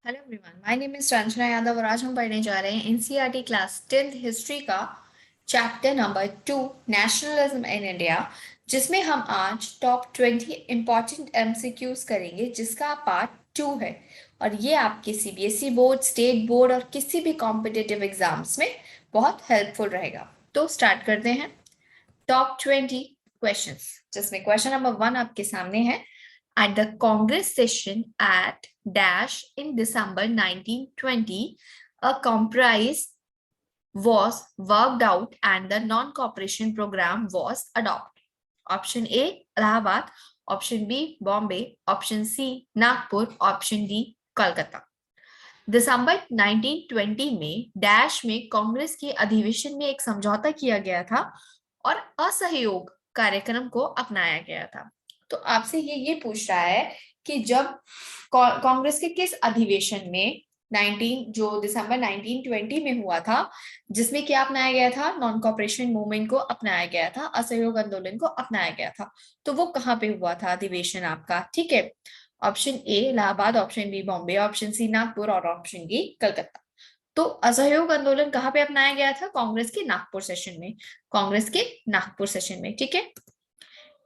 Hello everyone, my name is Ranjana Yadav और आज हम पढ़ने जा रहे हैं एनसीईआरटी क्लास 10th हिस्ट्री का chapter number 2 nationalism in India, जिसमें हम आज टॉप 20 इंपॉर्टेंट एमसीक्यूज करेंगे, जिसका पार्ट 2 है। और ये आपके सीबीएसई बोर्ड, स्टेट बोर्ड और किसी भी कॉम्पिटिटिव एग्जाम्स में बहुत हेल्पफुल रहेगा। तो स्टार्ट करते हैं टॉप 20 क्वेश्चंस, जिसमें क्वेश्चन नंबर 1 आपके सामने है। At the Congress session at Dash in December 1920, a compromise was worked out and the non-cooperation program was adopted. Option A, Allahabad. Option B, Bombay. Option C, Nagpur. Option D, Kolkata. दिसंबर 1920 में dash में कांग्रेस के अधिवेशन में एक समझौता किया गया था और असहयोग कार्यक्रम को अपनाया गया था। तो आपसे ये पूछ रहा है कि जब कांग्रेस के किस अधिवेशन में 19 जो दिसंबर 1920 में हुआ था, जिसमें क्या अपनाया गया था? नॉन कॉपरेशन मूवमेंट को अपनाया गया था, असहयोग आंदोलन को अपनाया गया था। तो वो कहाँ पे हुआ था अधिवेशन आपका? ठीक है, option A Allahabad, option B Bombay, option C Nagpur और ऑप्शन डी कलकत्ता। तो असहयोग आंदोलन कहाँ पे अपनाया गया था? कांग्रेस के नागपुर सेशन में, कांग्रेस के नागपुर सेशन में। ठीक है,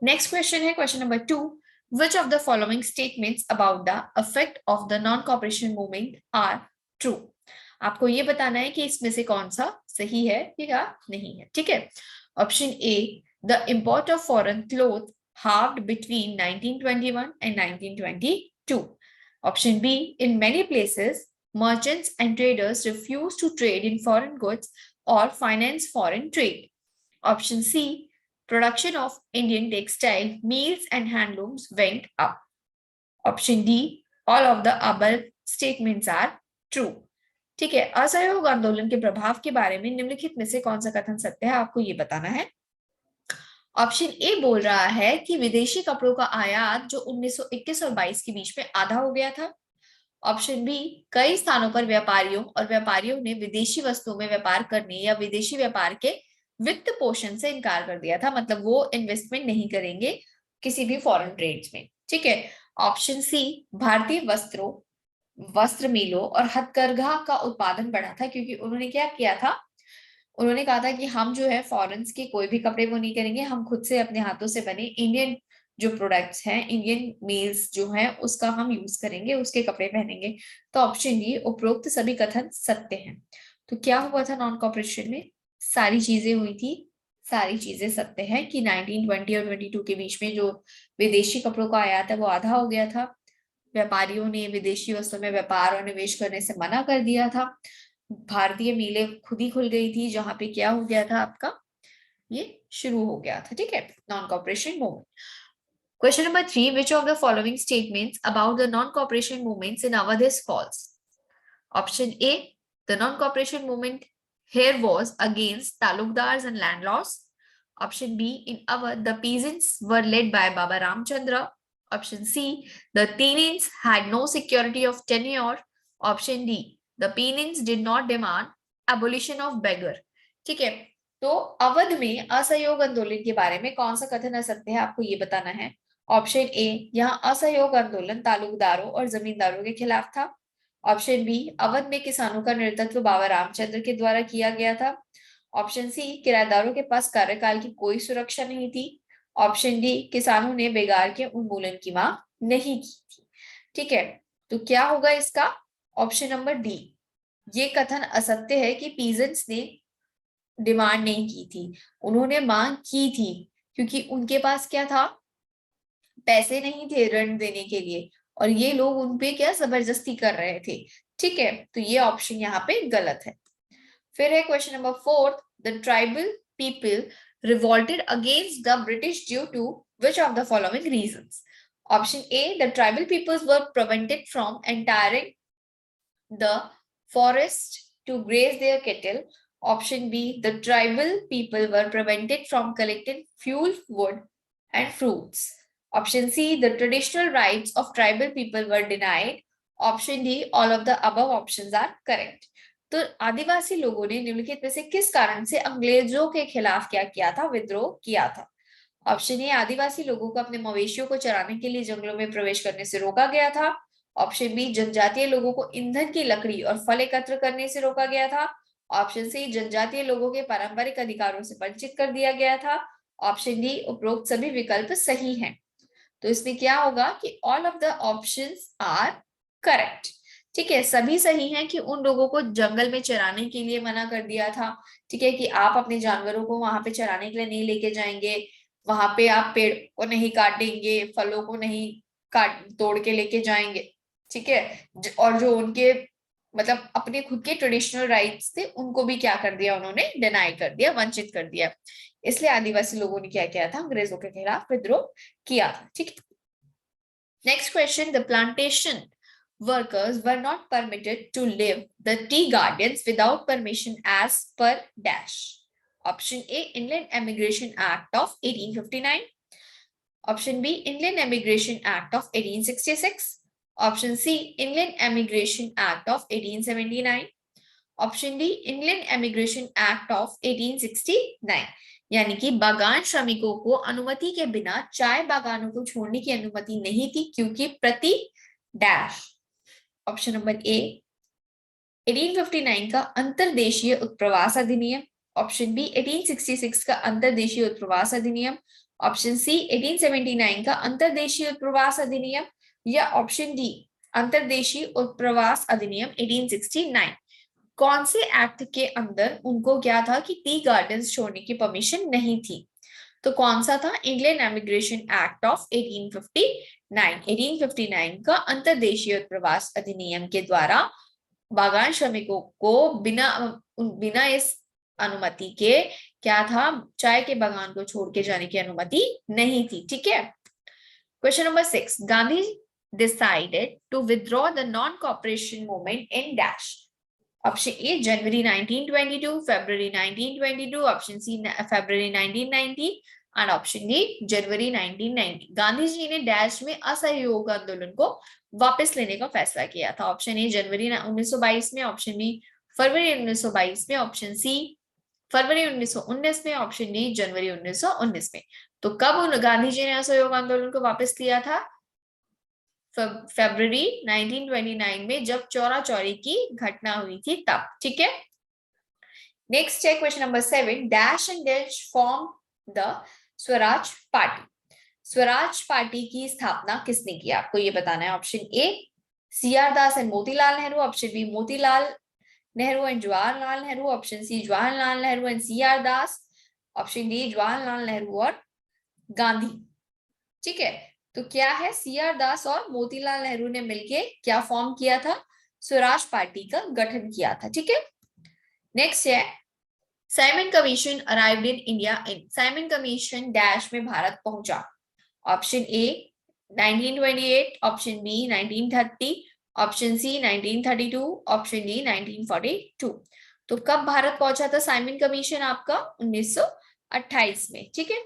नेक्स्ट क्वेश्चन है question number 2। Which of the following statements about the effect of the non-cooperation movement are true? आपको ये बताना है कि इसमें से कौन सा सही है या नहीं है। ठीक है, option A, the import of foreign cloth halved between 1921 and 1922. Option B, in many places, merchants and traders refused to trade in foreign goods or finance foreign trade. Option C, production of Indian textile, meals and handlooms went up. Option D, all of the above statements are true. ठीक है, असहयोग आंदोलन के प्रभाव के बारे में निम्नलिखित में से कौन सा कथन सत्य है, आपको ये बताना है। ऑप्शन ए बोल रहा है कि विदेशी कपड़ों का आयात जो 1921 और 22 के बीच में आधा हो गया था। ऑप्शन बी, कई स्थानों पर व्यापारियों ने विदेशी वस्तुओं में व्यापार करने या विदेशी व्यापार के वित्त पोषण से इनकार कर दिया था, मतलब वो इन्वेस्टमेंट नहीं करेंगे किसी भी फॉरेन ट्रेड्स में। ठीक है, ऑप्शन सी, भारतीय वस्त्र मिलों और हथकरघा का उत्पादन बढ़ा था, क्योंकि उन्होंने क्या किया था? उन्होंने कहा था कि हम जो है फॉरेन्स के कोई भी कपड़े वो नहीं करेंगे, हम खुद से अपने हाथों से बने इंडियन जो प्रोडक्ट्स हैं, इंडियन मील्स जो हैं, उसका हम यूज करेंगे, उसके कपड़े पहनेंगे। तो ऑप्शन डी, उपरोक्त सभी कथन सत्य हैं। तो क्या हुआ था नॉन कॉपरेशन में? सारी चीजें हुई थी, सारी चीजें सत्य है कि 1920 और 22 के बीच में जो विदेशी कपड़ों का आयात है वो आधा हो गया था। व्यापारियों ने विदेशी वस्तुओं में व्यापार और निवेश करने से मना कर दिया था। भारतीय मिलें खुद ही खुल गई थी, जहां पे क्या हो गया था आपका? ये शुरू हो गया था। ठीक है, non cooperation movement. Question number 3. Which of the following statements about the non-cooperation movements in Awadh is false? Option A, the non-cooperation movement here was against talukdars and landlords. Option B, in Awadh, the peasants were led by Baba Ramchandra. Option C, the tenants had no security of tenure. Option D, the penance did not demand abolition of beggar. ठीक है, तो अवध में असहयोग आंदोलन के बारे में कौन सा कथन असत्य है, आपको ये बताना है। ऑप्शन ए, यहाँ असहयोग आंदोलन तालुकदारों और जमींदारों के खिलाफ था। ऑप्शन बी, अवध में किसानों का नेतृत्व बाबा रामचंद्र के द्वारा किया गया था। ऑप्शन सी, किराएदारों के पास कार्यकाल की कोई सुरक्षा नहीं थी। ऑप्शन डी, किसानों ने बेगार के उन्मूलन की मांग नहीं की थी। ठीक है, तो क्या होगा इसका? ऑप्शन नंबर डी, ये कथन असत्य है कि पीजेंट्स ने डिमांड नहीं की थी, उन्होंने मांग की थी, क्योंकि उनके पास क्या था? पैसे नहीं थे ऋण देने के लिए, और ये लोग उनपे क्या जबरदस्ती कर रहे थे। ठीक है, तो ये ऑप्शन यहाँ पे गलत है। फिर है question number 4। The tribal people revolted against the British due to which of the following reasons? Option A, the tribal peoples were prevented from entering the forest to graze their cattle. Option B, the tribal people were prevented from collecting fuel, wood, and fruits. Option C, the traditional rights of tribal people were denied. Option D, all of the above options are correct. तो आदिवासी लोगों ने निम्नलिखित में से किस कारण से अंग्रेजों के खिलाफ क्या किया था? विद्रोह किया था। ऑप्शन ए, आदिवासी लोगों को अपने मवेशियों को चराने के लिए जंगलों में प्रवेश करने से रोका गया था। ऑप्शन बी, जनजातीय लोगों को ईंधन की लकड़ी और फल एकत्र करने से रोका गया था। ऑप्शन सी, जनजातीय लोगों के पारंपरिक अधिकारों से वंचित कर दिया गया था। ऑप्शन डी, उपरोक्त सभी विकल्प सही हैं। तो इसमें क्या होगा कि all of the options are correct. ठीक है, सभी सही हैं कि उन लोगों को जंगल में चराने के लिए मना कर दिया था। ठीक है, कि आप अपने जानवरों को वहां पे चराने के लिए नहीं लेके जाएंगे, वहां पे आप पेड़ को नहीं काटेंगे, फलों को नहीं काट तोड़ के लेके जाएंगे। ठीक है, और जो उनके मतलब अपने खुद के ट्रेडिशनल राइट्स थे उनको भी क्या कर दिया, उन्होंने डिनाई कर दिया, वंचित कर दिया। इसलिए आदिवासी लोगों ने क्या किया था, अंग्रेजों के खिलाफ विद्रोह किया था। ठीक है, next question, the plantation workers were not permitted to live the tea gardens without permission as per dash. Option A, Inland Emigration Act of 1859. Option B, Inland Emigration Act of 1866. Option C, Inland Emigration Act of 1879. Option D, Inland Emigration Act of 1869. यानी कि बागान श्रमिकों को अनुमति के बिना चाय बागानों को छोड़ने की अनुमति नहीं थी, क्योंकि प्रति डैश। ऑप्शन नंबर ए 1859 का अंतरदेशीय उत्प्रवास अधिनियम। ऑप्शन बी 1866 का अंतरदेशीय उत्प्रवास अधिनियम। ऑप्शन सी 1879 का अंतरदेशीय उत्प्रवास अधिनियम, या ऑप्शन डी अंतरदेशीय उत्प्रवास अधिनियम 1869। कौन से एक्ट के अंदर उनको क्या था कि टी गार्डन्स छोड़ने की परमिशन नहीं थी? तो कौन सा था? England emigration act of 1859। 1859 का अंतरदेशीय प्रवास अधिनियम के द्वारा बागान श्रमिकों को बिना इस अनुमति के क्या था, चाय के बागान को छोड़ के जाने की अनुमति नहीं थी। ठीक है, question number 6, Gandhi decided to withdraw the non cooperation movement in dash. Option A January 1922, February 1922, option C February 1990 and option D January 1990। Gandhi ji ने डैश में असहयोग आंदोलन को वापस लेने का फैसला किया था। ऑप्शन ए जनवरी 1922 में, ऑप्शन बी फरवरी 1922 में, ऑप्शन सी फरवरी 1919 में, ऑप्शन डी जनवरी 1919 में। तो कब गांधी जी ने असहयोग आंदोलन को वापस लिया था? फरवरी 1929 में, जब चौरा चौरी की घटना हुई थी तब। ठीक है, नेक्स्ट है question number 7, dash and dash form the Swaraj party. Swaraj party की स्थापना किसने की? आपको ये बताना है। Option A CR Das and Motilal Nehru, option B Motilal Nehru and Jawaharlal Nehru, option C Jawaharlal Nehru and CR Das, option D Jawaharlal Nehru और गांधी। ठीक है, तो क्या है, सीआर दास और मोतीलाल नेहरू ने मिलके क्या फॉर्म किया था? स्वराज पार्टी का गठन किया था। ठीक है, नेक्स्ट है Simon Commission arrived in India in. Simon Commission dash में भारत पहुंचा। Option A 1928, option B 1930, option C 1932, option D 1942। तो कब भारत पहुंचा था साइमन कमीशन? आपका 1928 में। ठीक है,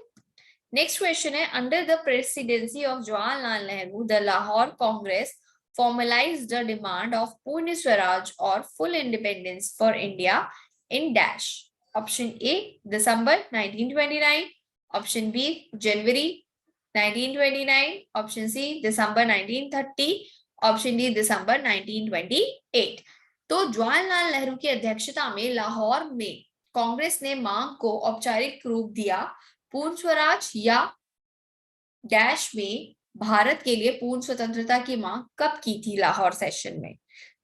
नेक्स्ट क्वेश्चन है, under the presidency of Jawaharlal Nehru the Lahore Congress formalized the demand of Purna Swaraj or full independence for India in dash. Option A December 1929, option B January 1929, option C December 1930, option D December 1928। तो जवाहरलाल नेहरू की अध्यक्षता में लाहौर में कांग्रेस ने मांग को औपचारिक रूप दिया। पूर्ण स्वराज या डैश में भारत के लिए पूर्ण स्वतंत्रता की मांग कब की थी? लाहौर सेशन में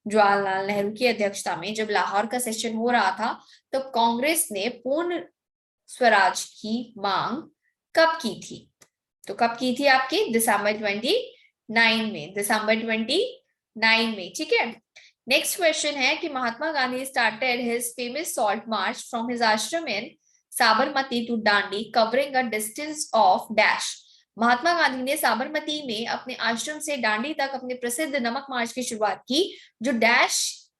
जवाहरलाल नेहरू की अध्यक्षता में जब लाहौर का सेशन हो रहा था, तो कांग्रेस ने पूर्ण स्वराज की मांग कब की थी? तो कब की थी आपकी? दिसंबर 29 में, दिसंबर 29 में। ठीक है, नेक्स्ट क्वेश्चन है कि Mahatma Gandhi started his famous salt march from his ashram in Sabarmati to Dandi covering a distance of dash. Mahatma Gandhi ने साबरमती में अपने आश्रम से दांडी तक अपने प्रसिद्ध नमक मार्च की शुरुआत की, जो डैश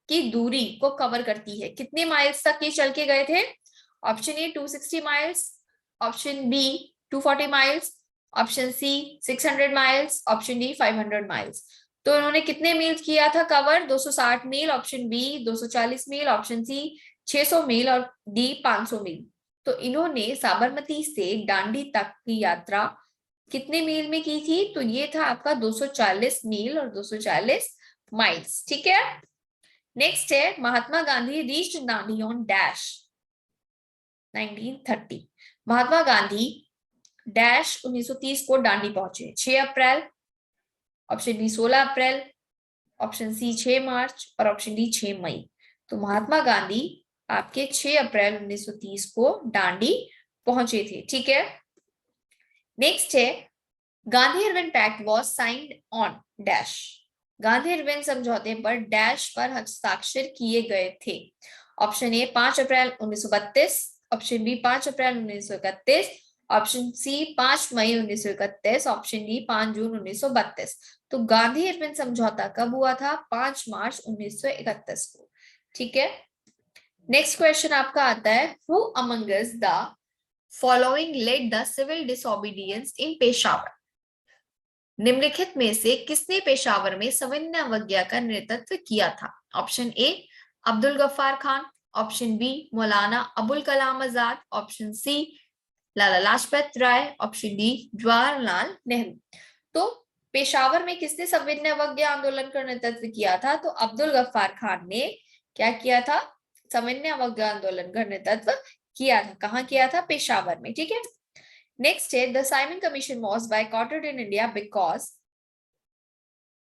की दूरी को कवर करती है। कितने माइल्स तक ये चल के गए थे? Option A 260 miles, option B 240 miles, option C 600 miles, option D 500 miles. तो इन्होंने कितने मील किया था कवर? 260 मील, ऑप्शन बी 240 मील, ऑप्शन सी 600 मील और डी 500 मील। तो इन्होंने साबरमती से दांडी तक की यात्रा कितने मील में की थी? तो ये था आपका 240 मील और 240 माइल्स। ठीक है। नेक्स्ट है Mahatma Gandhi reached Dandi on dash 1930। Mahatma Gandhi dash 1930 को दांडी पहुंचे 6 April, option B 16 April, option C 6 March और ऑप्शन डी 6 मई। तो महात्मा गांधी आपके 6 अप्रैल 1930 को दांडी पहुंचे थे। ठीक है। नेक्स्ट है Gandhi Irwin pact was signed on dash. Gandhi Irwin समझौते पर डैश पर हस्ताक्षर किए गए थे। ऑप्शन ए 5 अप्रैल 1932, ऑप्शन बी 5 अप्रैल 1931, ऑप्शन सी 5 मई 1931, ऑप्शन डी 5 जून 1932। तो गांधी अर्बन समझौता कब हुआ था? 5 मार्च 1931 को। ठीक है। नेक्स्ट क्वेश्चन आपका आता है who among us the following led the civil disobedience in Peshawar. निम्नलिखित में से किसने पेशावर में सविनय अवज्ञा का नेतृत्व किया था? Option A Abdul Ghaffar Khan, option B Maulana Abul Kalam Azad, option C Lala Lajpat Rai, option D Jawaharlal Nehru. तो पेशावर में किसने सविनय अवज्ञा आंदोलन का नेतृत्व किया था? तो अब्दुल गफ्फार खान ने क्या किया था? सविनय अवज्ञा आंदोलन का नेतृत्व किया था। कहाँ किया था? पेशावर में। ठीक है। Next है the Simon Commission was boycotted in India because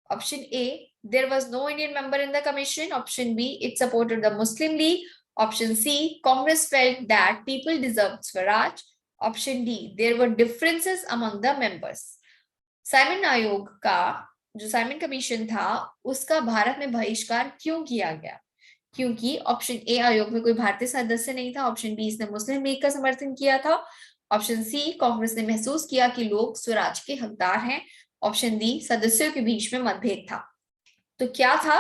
option A there was no Indian member in the commission, option B it supported the Muslim League, option C Congress felt that people deserved Swaraj, option D there were differences among the members। Simon आयोग का जो Simon commission था उसका भारत में बहिष्कार क्यों किया गया? क्योंकि ऑप्शन ए आयोग में कोई भारतीय सदस्य नहीं था, ऑप्शन बी इसने मुस्लिम लीग का समर्थन किया था, ऑप्शन सी कांग्रेस ने महसूस किया कि लोग स्वराज के हकदार हैं, ऑप्शन डी सदस्यों के बीच में मतभेद था। तो क्या था?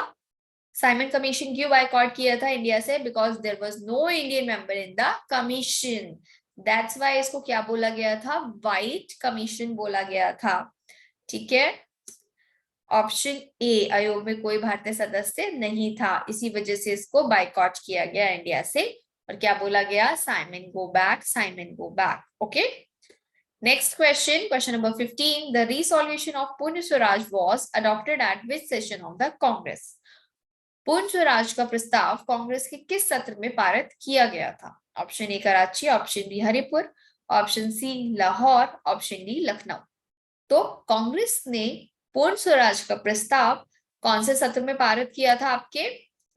साइमन कमीशन क्यों बायकॉट किया था इंडिया से? Because there was no Indian member in the commission, that's why इसको क्या बोला गया था? व्हाइट कमीशन बोला गया था। ठीक है। ऑप्शन ए आयोग में कोई भारतीय सदस्य नहीं था, इसी वजह से इसको बायकॉट किया गया इंडिया से और क्या बोला गया? Simon go back, Simon go back. Okay. Next question, question number 15, the resolution of Purna Swaraj was adopted at which session of the Congress. Purna Swaraj का प्रस्ताव कांग्रेस के किस सत्र में पारित किया गया था? Option A Karachi, option B Haripur, option C Lahore, option D Lucknow. तो कांग्रेस ने पूर्ण स्वराज का प्रस्ताव कौन से सत्र में पारित किया था? आपके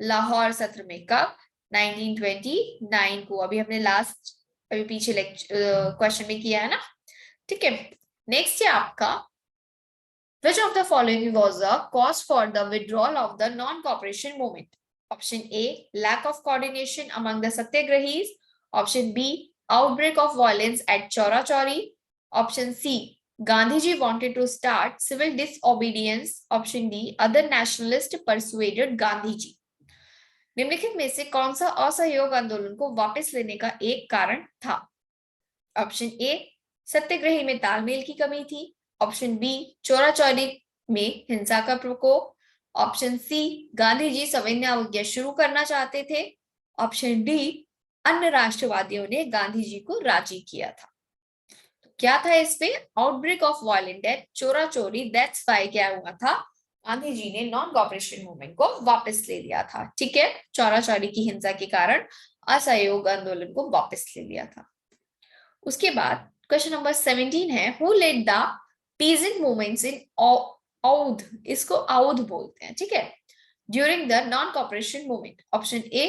लाहौर सत्र में। कब? 1929 को। अभी हमने लास्ट अभी पीछे क्वेश्चन में किया है ना। ठीक है। नेक्स्ट है आपका which of the following was a cause for the withdrawal of the non-cooperation movement? Option A lack of coordination among the satyagrahis, option B outbreak of violence at Chaura Chauri, option C Gandhiji wanted to start civil disobedience, option D other nationalists persuaded Gandhiji। निम्नलिखित में से कौन सा असहयोग आंदोलन को वापस लेने का एक कारण था? ऑप्शन ए सत्याग्रही में तालमेल की कमी थी, ऑप्शन बी चौरा चौरी में हिंसा का प्रकोप, ऑप्शन सी गांधी जी सविनय अवज्ञा शुरू करना चाहते थे, ऑप्शन डी अन्य राष्ट्रवादियों ने गांधी जी को राजी किया था। तो क्या था इसमें? Outbreak of violent at Chaura Chauri, that's why क्या हुआ था? गांधी जी ने नॉन कॉपरेशन मूवमेंट को वापस ले लिया था। ठीक है। चौरा चौरी की हिंसा के कारण असहयोग आंदोलन को वापस ले लिया था। उसके बाद क्वेश्चन नंबर 17 है who led the peasant movements in Oudh, इसको औध बोलते हैं। ठीक है। During the non cooperation movement. Option A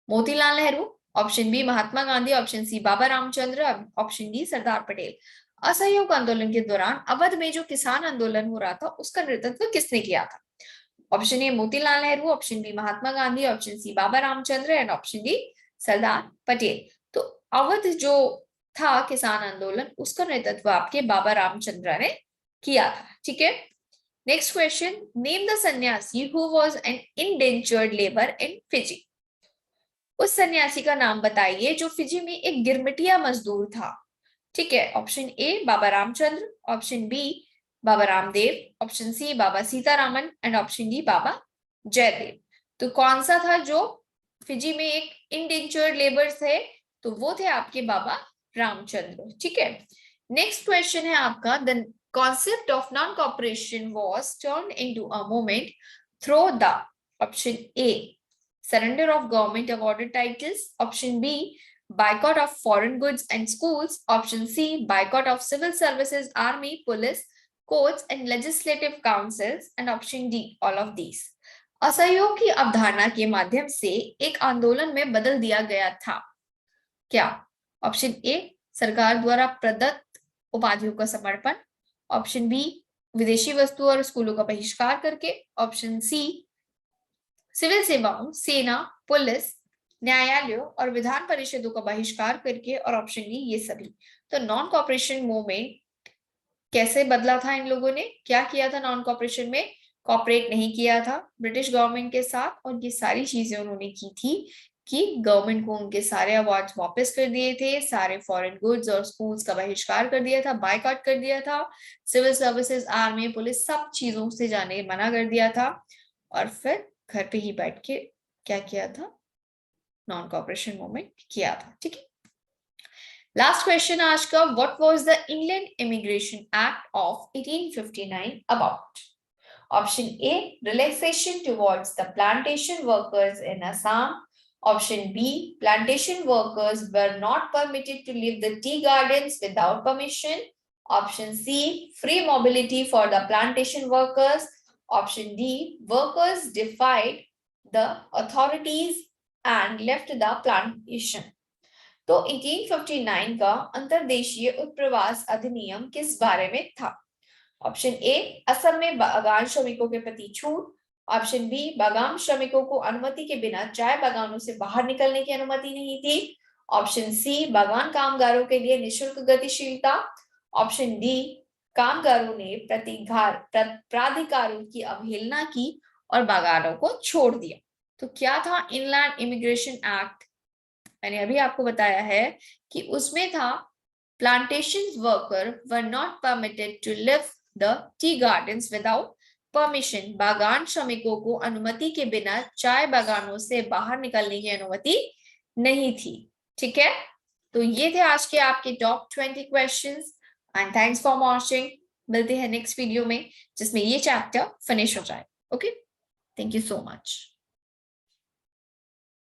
Motilal Nehru, option B Mahatma Gandhi, option C Baba Ramchandra, option D Sardar Patel. असहयोग आंदोलन के दौरान अवध में जो किसान आंदोलन हो रहा था उसका नेतृत्व किसने किया था? Option A Motilal Nehru, option B Mahatma Gandhi, option C Baba Ramchandra and option D Sardar Patel. तो अवध जो था किसान आंदोलन उसका नेतृत्व आपके बाबा रामचंद्र ने किया था। ठीक है। नेक्स्ट क्वेश्चन, नेम द सन्यासी who was an indentured labour in Fiji. उस सन्यासी का नाम बताइए जो फिजी में एक गिरमिटिया मजदूर था। ठीक है। Option A Baba Ramchandra, option B Baba Ramdev, option C Baba Sitaraman and option D Baba Jaidev. तो कौन सा था जो फिजी में एक इंडेंचर्ड लेबर थे? तो वो थे आपके बाबा रामचंद्र। ठीक है। नेक्स्ट क्वेश्चन है आपका, the concept of non cooperation was turn into a movement through the option A surrender of government awarded titles, option B boycott of foreign goods and schools, option C boycott of civil services, army, police, courts and legislative councils, and option D all of these. असहयोग की अवधारणा के माध्यम से एक आंदोलन में बदल दिया गया था। क्या? ऑप्शन ए सरकार द्वारा प्रदत्त उपाधियों का समर्पण, ऑप्शन बी विदेशी वस्तुओं और स्कूलों का बहिष्कार करके, ऑप्शन सी सिविल सेवाओं, सेना, पुलिस, न्यायालयों और विधान परिषदों का बहिष्कार करके, और ऑप्शन डी ये सभी। तो नॉन कॉपरेशन मूवमेंट कैसे बदला था इन लोगों ने? क्या किया था नॉन कॉपरेशन में? कॉपरेट नहीं किया था ब्रिटिश गवर्नमेंट के साथ, और ये सारी चीजें उन्होंने की थी कि गवर्नमेंट को उनके सारे अवार्ड्स वापस कर दिए थे, सारे फॉरेन गुड्स और स्कूल्स का बहिष्कार कर दिया था, बायकॉट कर दिया था, सिविल सर्विसेज, आर्मी, पुलिस सब चीजों से जाने मना कर दिया था, और फिर घर पे ही बैठ के क्या किया था? नॉन कॉपरेशन मूवमेंट किया था। ठीक है, लास्ट क्वेश्चन आज का, what was the England immigration act of 1859 about? Option A relaxation towards the plantation workers in Assam, option B plantation workers were not permitted to leave the tea gardens without permission, option C free mobility for the plantation workers, option D workers defied the authorities and left the plantation. तो 1859 का अंतरदेशीय उत्प्रवास अधिनियम किस बारे में था? Option ए असम में बागान श्रमिकों के प्रति छूट, ऑप्शन बी बागान श्रमिकों को अनुमति के बिना चाय बागानों से बाहर निकलने की अनुमति नहीं थी, ऑप्शन सी बागान कामगारों के लिए निःशुल्क गतिशीलता, ऑप्शन डी कामगारों ने प्राधिकारों की अवहेलना की और बागानों को छोड़ दिया। तो क्या था इनलैंड इमिग्रेशन एक्ट? मैंने अभी आपको बताया है कि उसमें था plantation worker were not permitted to leave the tea gardens without permission, बागान श्रमिकों को अनुमति के बिना चाय बागानों से बाहर निकलने की अनुमति नहीं थी। ठीक है, तो ये थे आज के आपके top 20 questions, and thanks for watching. मिलते हैं नेक्स्ट वीडियो में जिसमें ये चैप्टर फिनिश हो जाए। Okay, thank you so much.